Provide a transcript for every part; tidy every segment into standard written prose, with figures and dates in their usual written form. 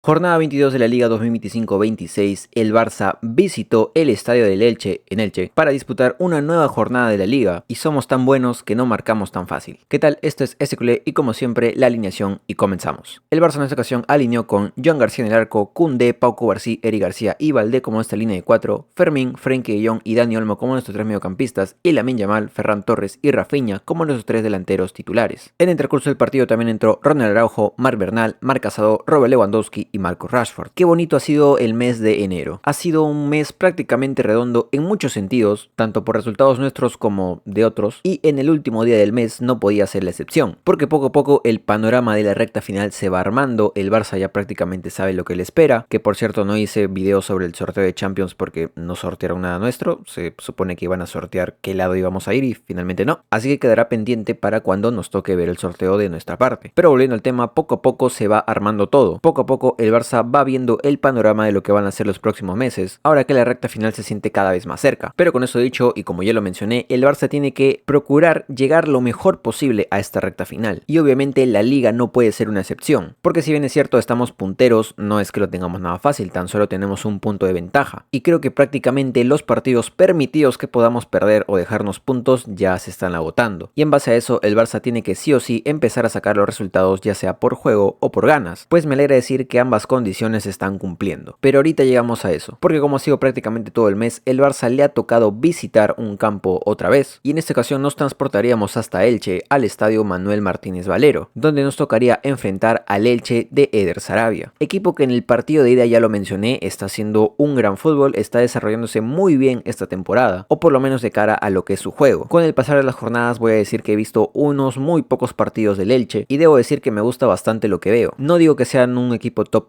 Jornada 22 de la Liga 2025-26, el Barça visitó el estadio del Elche en Elche para disputar una nueva jornada de la Liga y somos tan buenos que no marcamos tan fácil. ¿Qué tal? Esto es SQL y como siempre la alineación y comenzamos. El Barça en esta ocasión alineó con Joan García en el arco, Koundé, Pau Cubarsí, Eric García y Valdé como esta línea de 4, Fermín, Frenkie de Jong y Dani Olmo como nuestros 3 mediocampistas y Lamine Yamal, Ferran Torres y Rafinha como nuestros 3 delanteros titulares. En el transcurso del partido también entró Ronald Araujo, Marc Bernal, Marc Casado, Robert Lewandowski y Marcus Rashford. Qué bonito ha sido el mes de enero. Ha sido un mes prácticamente redondo en muchos sentidos, tanto por resultados nuestros como de otros, y en el último día del mes no podía ser la excepción, porque poco a poco el panorama de la recta final se va armando, el Barça ya prácticamente sabe lo que le espera, que por cierto no hice video sobre el sorteo de Champions porque no sortearon nada nuestro, se supone que iban a sortear qué lado íbamos a ir y finalmente no, así que quedará pendiente para cuando nos toque ver el sorteo de nuestra parte. Pero volviendo al tema, poco a poco se va armando todo, poco a poco el Barça va viendo el panorama de lo que van a ser los próximos meses, ahora que la recta final se siente cada vez más cerca. Pero con eso dicho, y como ya lo mencioné, el Barça tiene que procurar llegar lo mejor posible a esta recta final, y obviamente la Liga no puede ser una excepción, porque si bien es cierto estamos punteros, no es que lo tengamos nada fácil, tan solo tenemos un punto de ventaja, y creo que prácticamente los partidos permitidos que podamos perder o dejarnos puntos ya se están agotando, y en base a eso el Barça tiene que sí o sí empezar a sacar los resultados ya sea por juego o por ganas, pues me alegra decir que ambas condiciones se están cumpliendo. Pero ahorita llegamos a eso, porque como ha sido prácticamente todo el mes, el Barça le ha tocado visitar un campo otra vez, y en esta ocasión nos transportaríamos hasta Elche, al estadio Manuel Martínez Valero, donde nos tocaría enfrentar al Elche de Eder Sarabia, equipo que en el partido de ida ya lo mencioné, está haciendo un gran fútbol, está desarrollándose muy bien esta temporada, o por lo menos de cara a lo que es su juego. Con el pasar de las jornadas voy a decir que he visto unos muy pocos partidos del Elche, y debo decir que me gusta bastante lo que veo. No digo que sean un equipo top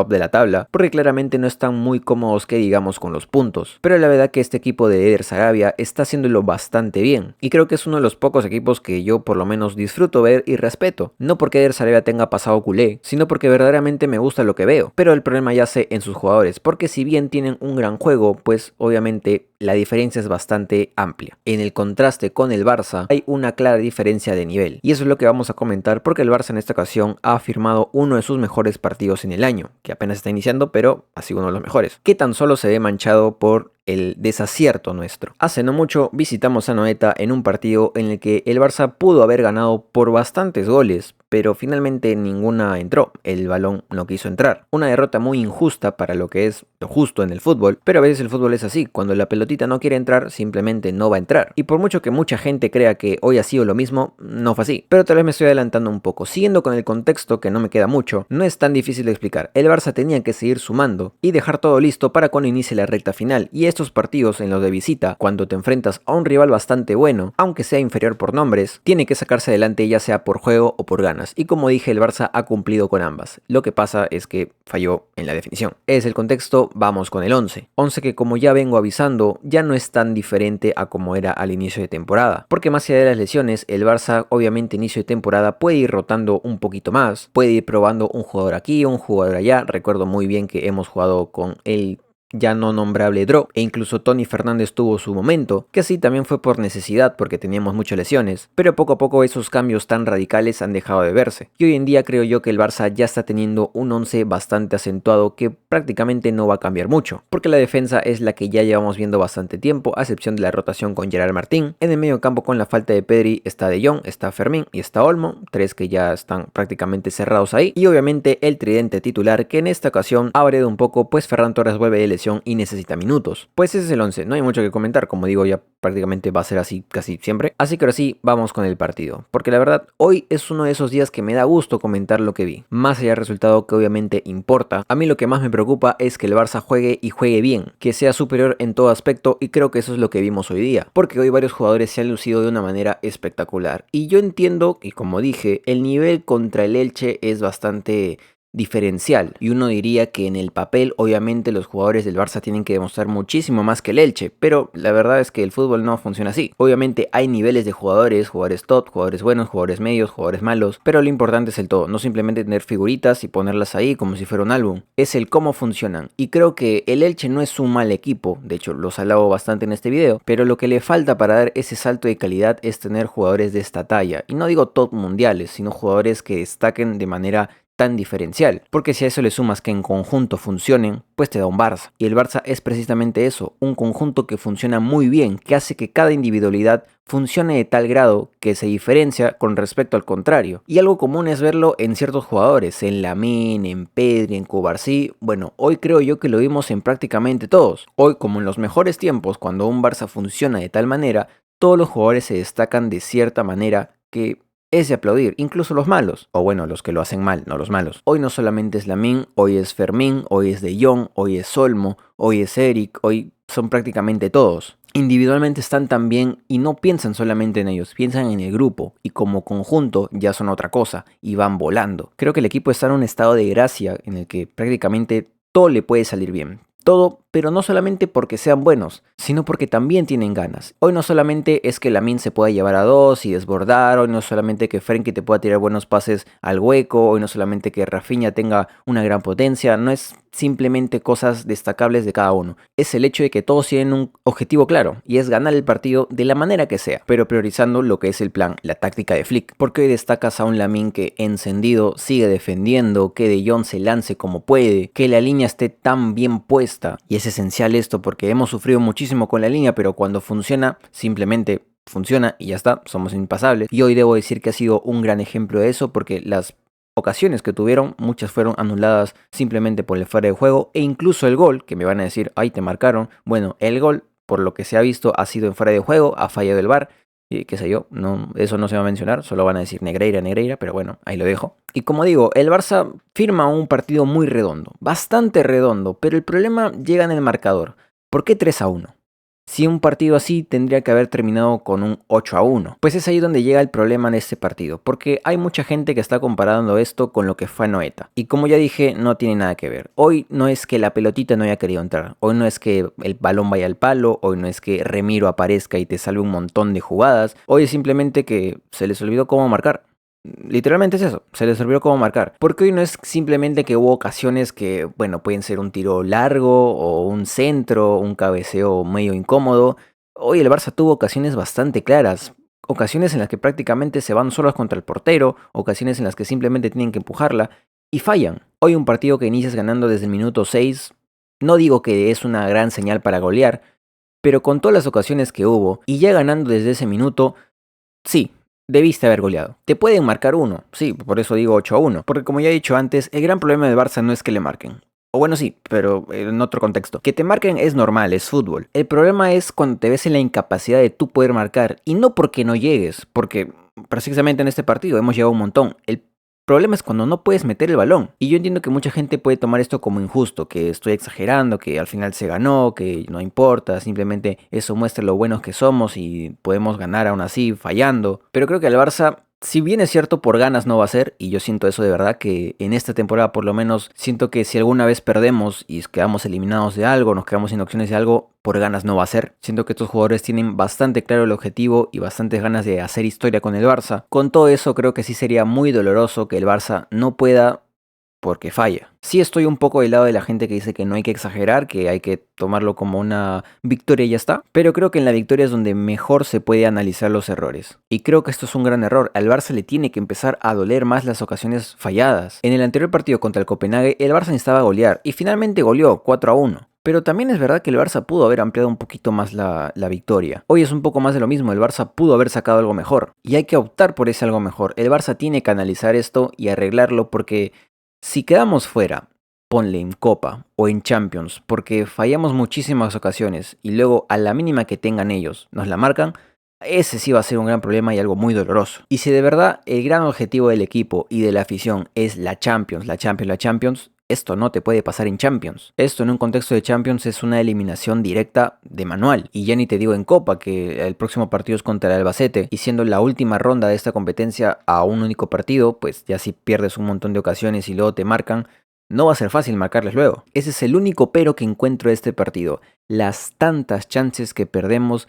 de la tabla, porque claramente no están muy cómodos que digamos con los puntos, pero la verdad que este equipo de Eder Sarabia está haciéndolo bastante bien, y creo que es uno de los pocos equipos que yo por lo menos disfruto ver y respeto, no porque Eder Sarabia tenga pasado culé, sino porque verdaderamente me gusta lo que veo, pero el problema yace en sus jugadores, porque si bien tienen un gran juego, pues obviamente la diferencia es bastante amplia. En el contraste con el Barça hay una clara diferencia de nivel, y eso es lo que vamos a comentar porque el Barça en esta ocasión ha firmado uno de sus mejores partidos en el año, que apenas está iniciando, pero ha sido uno de los mejores, que tan solo se ve manchado por el desacierto nuestro. Hace no mucho visitamos a Anoeta en un partido en el que el Barça pudo haber ganado por bastantes goles, pero finalmente ninguna entró, el balón no quiso entrar. Una derrota muy injusta para lo que es lo justo en el fútbol, pero a veces el fútbol es así, cuando la pelotita no quiere entrar, simplemente no va a entrar. Y por mucho que mucha gente crea que hoy ha sido lo mismo, no fue así. Pero tal vez me estoy adelantando un poco. Siguiendo con el contexto, que no me queda mucho, no es tan difícil de explicar. El Barça tenía que seguir sumando y dejar todo listo para cuando inicie la recta final, y estos partidos en los de visita, cuando te enfrentas a un rival bastante bueno, aunque sea inferior por nombres, tiene que sacarse adelante ya sea por juego o por ganas, y como dije el Barça ha cumplido con ambas, lo que pasa es que falló en la definición. Es el contexto, vamos con el 11 que como ya vengo avisando, ya no es tan diferente a como era al inicio de temporada, porque más allá de las lesiones, el Barça obviamente inicio de temporada puede ir rotando un poquito más, puede ir probando un jugador aquí, un jugador allá. Recuerdo muy bien que hemos jugado con el ya no nombrable Dro, e incluso Tony Fernández tuvo su momento, que así también fue por necesidad porque teníamos muchas lesiones, pero poco a poco esos cambios tan radicales han dejado de verse, y hoy en día creo yo que el Barça ya está teniendo un 11 bastante acentuado que prácticamente no va a cambiar mucho, porque la defensa es la que ya llevamos viendo bastante tiempo, a excepción de la rotación con Gerard Martín. En el medio campo con la falta de Pedri está De Jong, está Fermín y está Olmo, tres que ya están prácticamente cerrados ahí, y obviamente el tridente titular que en esta ocasión ha variado un poco, pues Ferran Torres vuelve de y necesita minutos. Pues ese es el 11, no hay mucho que comentar, como digo ya prácticamente va a ser así casi siempre. Así que ahora sí, vamos con el partido, porque la verdad hoy es uno de esos días que me da gusto comentar lo que vi, más allá del resultado que obviamente importa. A mí lo que más me preocupa es que el Barça juegue y juegue bien, que sea superior en todo aspecto, y creo que eso es lo que vimos hoy día, porque hoy varios jugadores se han lucido de una manera espectacular, y yo entiendo que como dije, el nivel contra el Elche es bastante diferencial, y uno diría que en el papel obviamente los jugadores del Barça tienen que demostrar muchísimo más que el Elche, pero la verdad es que el fútbol no funciona así. Obviamente hay niveles de jugadores, jugadores top, jugadores buenos, jugadores medios, jugadores malos, pero lo importante es el todo, no simplemente tener figuritas y ponerlas ahí como si fuera un álbum, es el cómo funcionan, y creo que el Elche no es un mal equipo, de hecho los alabo bastante en este video, pero lo que le falta para dar ese salto de calidad es tener jugadores de esta talla, y no digo top mundiales, sino jugadores que destaquen de manera tan diferencial, porque si a eso le sumas que en conjunto funcionen, pues te da un Barça. Y el Barça es precisamente eso, un conjunto que funciona muy bien, que hace que cada individualidad funcione de tal grado que se diferencia con respecto al contrario. Y algo común es verlo en ciertos jugadores, en Lamine, en Pedri, en Cubarsí. Bueno, hoy creo yo que lo vimos en prácticamente todos. Hoy, como en los mejores tiempos, cuando un Barça funciona de tal manera, todos los jugadores se destacan de cierta manera que es de aplaudir, incluso los malos, o bueno, los que lo hacen mal, no los malos. Hoy no solamente es Lamine, hoy es Fermín, hoy es De Jong, hoy es Olmo, hoy es Eric, hoy son prácticamente todos. Individualmente están tan bien y no piensan solamente en ellos, piensan en el grupo y como conjunto ya son otra cosa y van volando. Creo que el equipo está en un estado de gracia en el que prácticamente todo le puede salir bien. Todo, pero no solamente porque sean buenos, sino porque también tienen ganas. Hoy no solamente es que Lamine se pueda llevar a dos y desbordar, hoy no solamente que Frenkie te pueda tirar buenos pases al hueco, hoy no solamente que Rafinha tenga una gran potencia, no es simplemente cosas destacables de cada uno. Es el hecho de que todos tienen un objetivo claro, y es ganar el partido de la manera que sea, pero priorizando lo que es el plan, la táctica de Flick. Porque hoy destacas a un Lamine que encendido sigue defendiendo, que De Jong se lance como puede, que la línea esté tan bien puesta, y es esencial esto porque hemos sufrido muchísimo con la línea, pero cuando funciona, simplemente funciona y ya está, somos impasables. Y hoy debo decir que ha sido un gran ejemplo de eso porque las ocasiones que tuvieron, muchas fueron anuladas simplemente por el fuera de juego e incluso el gol, que me van a decir, ay, te marcaron. Bueno, el gol, por lo que se ha visto, ha sido en fuera de juego, ha fallado el VAR, y qué sé yo, no, eso no se va a mencionar, solo van a decir Negreira, Negreira, pero bueno, ahí lo dejo. Y como digo, el Barça firma un partido muy redondo, bastante redondo, pero el problema llega en el marcador. ¿Por qué 3-1? Si un partido así tendría que haber terminado con un 8-1. Pues es ahí donde llega el problema en este partido, porque hay mucha gente que está comparando esto con lo que fue Anoeta. Y como ya dije, no tiene nada que ver. Hoy no es que la pelotita no haya querido entrar, hoy no es que el balón vaya al palo, hoy no es que Remiro aparezca y te salve un montón de jugadas, hoy es simplemente que se les olvidó cómo marcar. Literalmente es eso, se les olvidó cómo marcar. Porque hoy no es simplemente que hubo ocasiones que, bueno, pueden ser un tiro largo o un centro, un cabeceo medio incómodo. Hoy el Barça tuvo ocasiones bastante claras. Ocasiones en las que prácticamente se van solos contra el portero, ocasiones en las que simplemente tienen que empujarla y fallan. Hoy un partido que inicias ganando desde el minuto 6, no digo que es una gran señal para golear, pero con todas las ocasiones que hubo y ya ganando desde ese minuto, sí, debiste haber goleado. Te pueden marcar uno, sí, por eso digo 8-1. Porque como ya he dicho antes, el gran problema del Barça no es que le marquen. O bueno, sí, pero en otro contexto. Que te marquen es normal, es fútbol. El problema es cuando te ves en la incapacidad de tú poder marcar. Y no porque no llegues, porque precisamente en este partido hemos llegado un montón. El problema es cuando no puedes meter el balón. Y yo entiendo que mucha gente puede tomar esto como injusto, que estoy exagerando, que al final se ganó, que no importa, simplemente eso muestra lo buenos que somos y podemos ganar aún así fallando. Pero creo que el Barça, si bien es cierto, por ganas no va a ser, y yo siento eso de verdad, que en esta temporada por lo menos siento que si alguna vez perdemos y quedamos eliminados de algo, nos quedamos sin opciones de algo, por ganas no va a ser. Siento que estos jugadores tienen bastante claro el objetivo y bastantes ganas de hacer historia con el Barça. Con todo eso creo que sí sería muy doloroso que el Barça no pueda porque falla. Sí estoy un poco del lado de la gente que dice que no hay que exagerar, que hay que tomarlo como una victoria y ya está, pero creo que en la victoria es donde mejor se puede analizar los errores. Y creo que esto es un gran error, al Barça le tiene que empezar a doler más las ocasiones falladas. En el anterior partido contra el Copenhague, el Barça necesitaba golear, y finalmente goleó 4-1. Pero también es verdad que el Barça pudo haber ampliado un poquito más la victoria. Hoy es un poco más de lo mismo, el Barça pudo haber sacado algo mejor. Y hay que optar por ese algo mejor. El Barça tiene que analizar esto y arreglarlo porque si quedamos fuera, ponle en Copa o en Champions, porque fallamos muchísimas ocasiones y luego a la mínima que tengan ellos nos la marcan, ese sí va a ser un gran problema y algo muy doloroso. Y si de verdad el gran objetivo del equipo y de la afición es la Champions, esto no te puede pasar en Champions. Esto en un contexto de Champions es una eliminación directa de manual. Y ya ni te digo en Copa, que el próximo partido es contra el Albacete. Y siendo la última ronda de esta competencia a un único partido, pues ya si pierdes un montón de ocasiones y luego te marcan, no va a ser fácil marcarles luego. Ese es el único pero que encuentro de este partido. Las tantas chances que perdemos.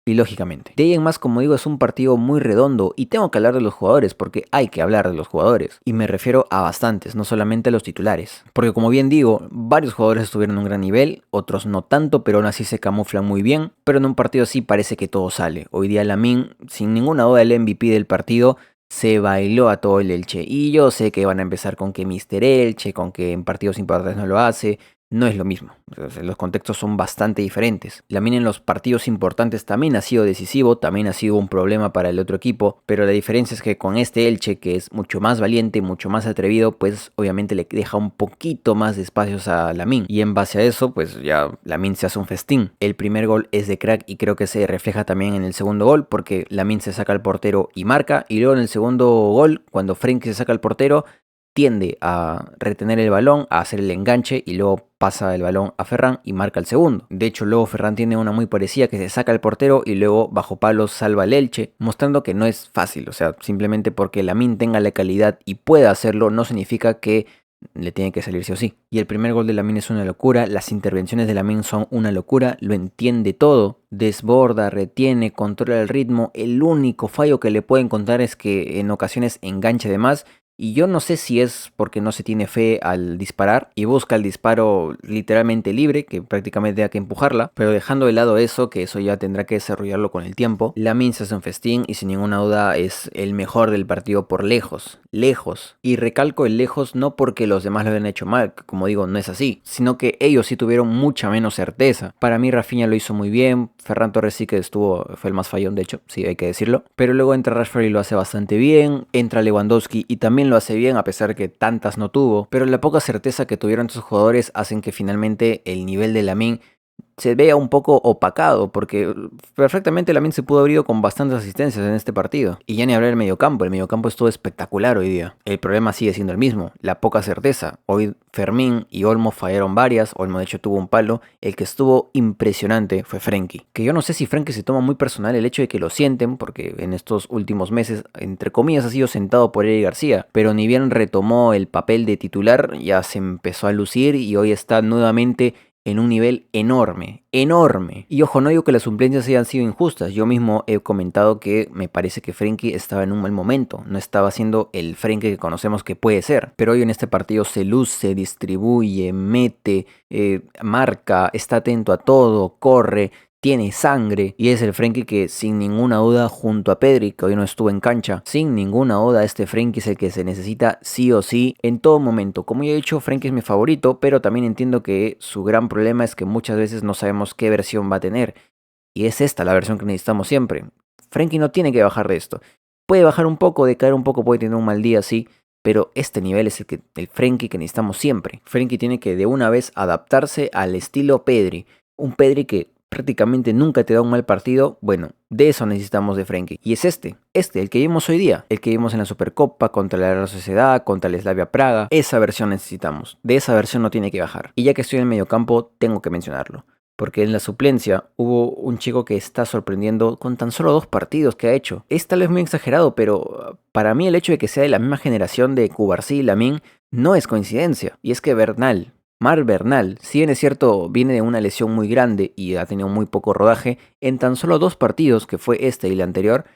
Y lógicamente. De ahí en más, como digo, es un partido muy redondo y tengo que hablar de los jugadores porque hay que hablar de los jugadores. Y me refiero a bastantes, no solamente a los titulares. Porque como bien digo, varios jugadores estuvieron en un gran nivel, otros no tanto, pero aún así se camuflan muy bien. Pero en un partido así parece que todo sale. Hoy día Lamine, sin ninguna duda el MVP del partido, se bailó a todo el Elche. Y yo sé que van a empezar con que Mister Elche, con que en partidos importantes no lo hace. No es lo mismo. O sea, los contextos son bastante diferentes. Lamine en los partidos importantes también ha sido decisivo, también ha sido un problema para el otro equipo, pero la diferencia es que con este Elche, que es mucho más valiente, mucho más atrevido, pues obviamente le deja un poquito más de espacios a Lamine. Y en base a eso, pues ya Lamine se hace un festín. El primer gol es de crack y creo que se refleja también en el segundo gol, porque Lamine se saca al portero y marca, y luego en el segundo gol, cuando Frenkie se saca al portero, tiende a retener el balón, a hacer el enganche y luego pasa el balón a Ferran y marca el segundo. De hecho, luego Ferran tiene una muy parecida que se saca al portero y luego bajo palos salva el Elche, mostrando que no es fácil. O sea, simplemente porque Lamine tenga la calidad y pueda hacerlo no significa que le tiene que salir sí o sí. Y el primer gol de Lamine es una locura, las intervenciones de Lamine son una locura, lo entiende todo, desborda, retiene, controla el ritmo. El único fallo que le puedo encontrar es que en ocasiones engancha de más. Y yo no sé si es porque no se tiene fe al disparar y busca el disparo literalmente libre, que prácticamente tenga que empujarla, pero dejando de lado eso, que eso ya tendrá que desarrollarlo con el tiempo, Lamine se hace un festín y sin ninguna duda es el mejor del partido por lejos, lejos. Y recalco el lejos no porque los demás lo hayan hecho mal, que como digo no es así, sino que ellos sí tuvieron mucha menos certeza. Para mí Rafinha lo hizo muy bien, Ferran Torres sí que fue el más fallón de hecho, sí hay que decirlo, pero luego entra Rashford y lo hace bastante bien, entra Lewandowski y también lo hace bien a pesar que tantas no tuvo, pero la poca certeza que tuvieron estos jugadores hacen que finalmente el nivel de Lamine se vea un poco opacado, porque perfectamente Lamine se pudo haber ido con bastantes asistencias en este partido. Y ya ni hablar del mediocampo, el mediocampo estuvo espectacular hoy día. El problema sigue siendo el mismo, la poca certeza. Hoy Fermín y Olmo fallaron varias, Olmo de hecho tuvo un palo, el que estuvo impresionante fue Frenkie. Que yo no sé si Frenkie se toma muy personal el hecho de que lo sienten, porque en estos últimos meses, entre comillas, ha sido sentado por Eric García, pero ni bien retomó el papel de titular, ya se empezó a lucir y hoy está nuevamente en un nivel enorme, enorme. Y ojo, no digo que las suplencias hayan sido injustas. Yo mismo he comentado que me parece que Frenkie estaba en un mal momento. No estaba siendo el Frenkie que conocemos que puede ser. Pero hoy en este partido se luce, distribuye, mete, marca, está atento a todo, corre. Tiene sangre y es el Frenkie que sin ninguna duda junto a Pedri, que hoy no estuvo en cancha, sin ninguna duda este Frenkie es el que se necesita sí o sí en todo momento. Como ya he dicho, Frenkie es mi favorito, pero también entiendo que su gran problema es que muchas veces no sabemos qué versión va a tener. Y es esta la versión que necesitamos siempre. Frenkie no tiene que bajar de esto. Puede bajar un poco, decaer un poco, puede tener un mal día, sí, pero este nivel es el Frenkie que necesitamos siempre. Frenkie tiene que de una vez adaptarse al estilo Pedri. Un Pedri que prácticamente nunca te da un mal partido. Bueno, de eso necesitamos de Frenkie. Y es el que vimos hoy día. El que vimos en la Supercopa contra la Real Sociedad, contra el Slavia Praga. Esa versión necesitamos. De esa versión no tiene que bajar. Y ya que estoy en el mediocampo, tengo que mencionarlo. Porque en la suplencia hubo un chico que está sorprendiendo con tan solo 2 partidos que ha hecho. Es tal vez muy exagerado, pero para mí el hecho de que sea de la misma generación de Cubarsí y Lamine no es coincidencia. Y es que Marc Bernal, si bien es cierto, viene de una lesión muy grande y ha tenido muy poco rodaje, en tan solo 2 partidos, que fue este y el anterior,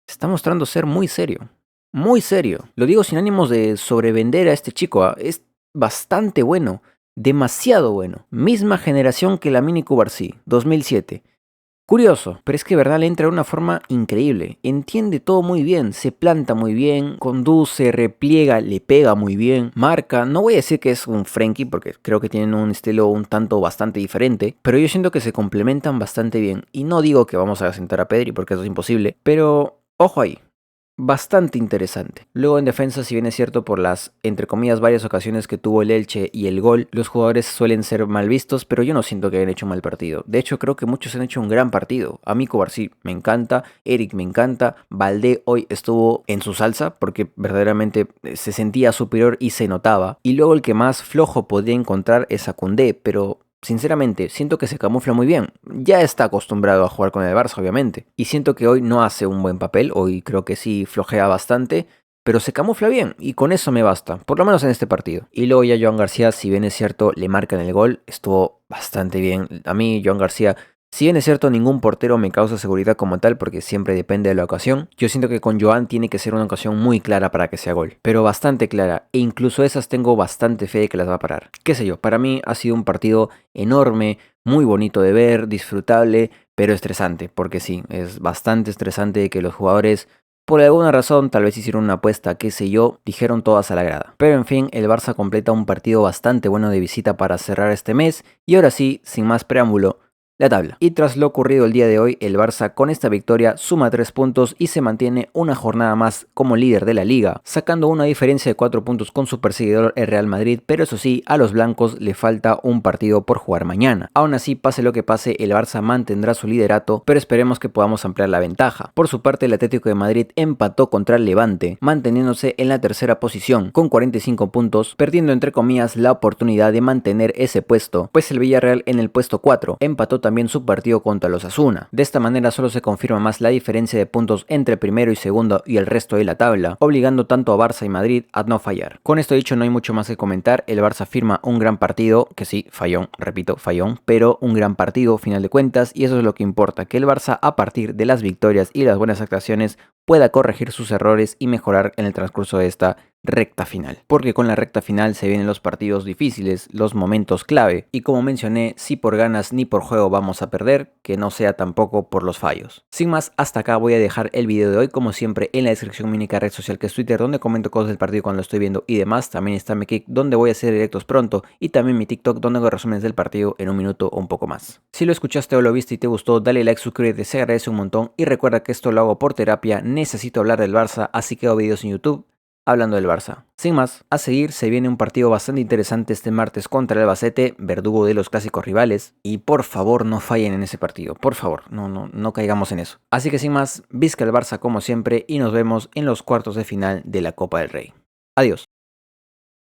está mostrando ser muy serio. Muy serio. Lo digo sin ánimos de sobrevender a este chico, es bastante bueno. Demasiado bueno. Misma generación que Lamine y Cubarsí, 2007. Curioso, pero es que Bernal entra de una forma increíble. Entiende todo muy bien, se planta muy bien, conduce, repliega, le pega muy bien, marca. No voy a decir que es un Frenkie porque creo que tienen un estilo un tanto bastante diferente, pero yo siento que se complementan bastante bien. Y no digo que vamos a sentar a Pedri porque eso es imposible, pero ojo ahí. Bastante interesante. Luego en defensa, si bien es cierto por las, entre comillas, varias ocasiones que tuvo el Elche y el gol, los jugadores suelen ser mal vistos, pero yo no siento que hayan hecho un mal partido. De hecho, creo que muchos han hecho un gran partido. A mí Cubarsí me encanta, Eric me encanta, Valdé hoy estuvo en su salsa porque verdaderamente se sentía superior y se notaba. Y luego el que más flojo podía encontrar es a Koundé, pero sinceramente, siento que se camufla muy bien. Ya está acostumbrado a jugar con el Barça, obviamente. Y siento que hoy no hace un buen papel. Hoy creo que sí flojea bastante. Pero se camufla bien. Y con eso me basta. Por lo menos en este partido. Y luego ya Joan García, si bien es cierto, le marcan el gol. Estuvo bastante bien. A mí, Joan García, si bien es cierto, ningún portero me causa seguridad como tal, porque siempre depende de la ocasión. Yo siento que con Joan tiene que ser una ocasión muy clara para que sea gol. Pero bastante clara. E incluso esas tengo bastante fe de que las va a parar. Qué sé yo, para mí ha sido un partido enorme, muy bonito de ver, disfrutable, pero estresante. Porque sí, es bastante estresante que los jugadores Por alguna razón, tal vez hicieron una apuesta, qué sé yo, dijeron todas a la grada. Pero en fin, el Barça completa un partido bastante bueno de visita para cerrar este mes, y ahora sí, sin más preámbulo, la tabla. Y tras lo ocurrido el día de hoy, el Barça con esta victoria suma 3 puntos y se mantiene una jornada más como líder de la liga, sacando una diferencia de 4 puntos con su perseguidor el Real Madrid, pero eso sí, a los blancos le falta un partido por jugar mañana. Aún así, pase lo que pase, el Barça mantendrá su liderato, pero esperemos que podamos ampliar la ventaja. Por su parte, el Atlético de Madrid empató contra el Levante, manteniéndose en la tercera posición con 45 puntos, perdiendo entre comillas la oportunidad de mantener ese puesto, pues el Villarreal en el puesto 4 empató también su partido contra los Osasuna. De esta manera solo se confirma más la diferencia de puntos entre primero y segundo y el resto de la tabla, obligando tanto a Barça y Madrid a no fallar. Con esto dicho, no hay mucho más que comentar. El Barça firma un gran partido, que sí, fallón, repito, fallón, pero un gran partido final de cuentas, y eso es lo que importa, que el Barça a partir de las victorias y las buenas actuaciones pueda corregir sus errores y mejorar en el transcurso de esta recta final, porque con la recta final se vienen los partidos difíciles, los momentos clave, y como mencioné, si por ganas ni por juego vamos a perder, que no sea tampoco por los fallos. Sin más, hasta acá voy a dejar el video de hoy, como siempre en la descripción mi única red social que es Twitter, donde comento cosas del partido cuando lo estoy viendo y demás. También está mi Kick, donde voy a hacer directos pronto, y también mi TikTok, donde hago resúmenes del partido en un minuto o un poco más. Si lo escuchaste o lo viste y te gustó, dale like, suscríbete, se agradece un montón, y recuerda que esto lo hago por terapia, necesito hablar del Barça, así que hago videos en YouTube hablando del Barça. Sin más, a seguir se viene un partido bastante interesante este martes contra el Albacete, verdugo de los clásicos rivales, y por favor no fallen en ese partido, por favor, no caigamos en eso. Así que sin más, visca el Barça como siempre y nos vemos en los cuartos de final de la Copa del Rey. Adiós.